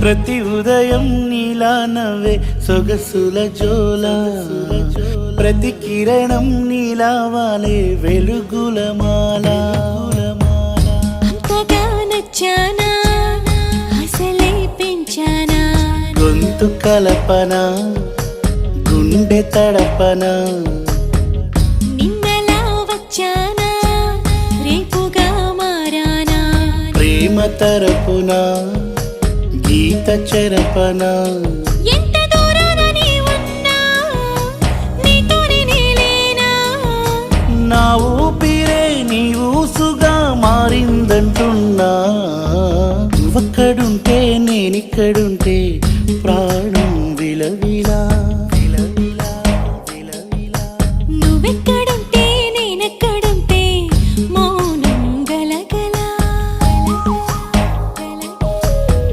ప్రతి ఉదయం నీలా నవ్వే సొగసుల జోల ప్రతి కిరణం నీలా వాలే వెలుగుల మాల అంతగా నచ్చానా అసలే పెంచానా గొంతు కలపన గుండె తడపన నిన్నలా వచ్చానా రేపుగా మారానా ప్రేమ తరపున గీత చెరపన ఎంత దూరాన నీ ఉన్నా నీతోనే నేలేనా నా ఊపిరే నీ ఊసుగా మారిందంటున్నా నువ్వక్కడుంటే నేనిక్కడుంటే ప్రాణం విలవిలా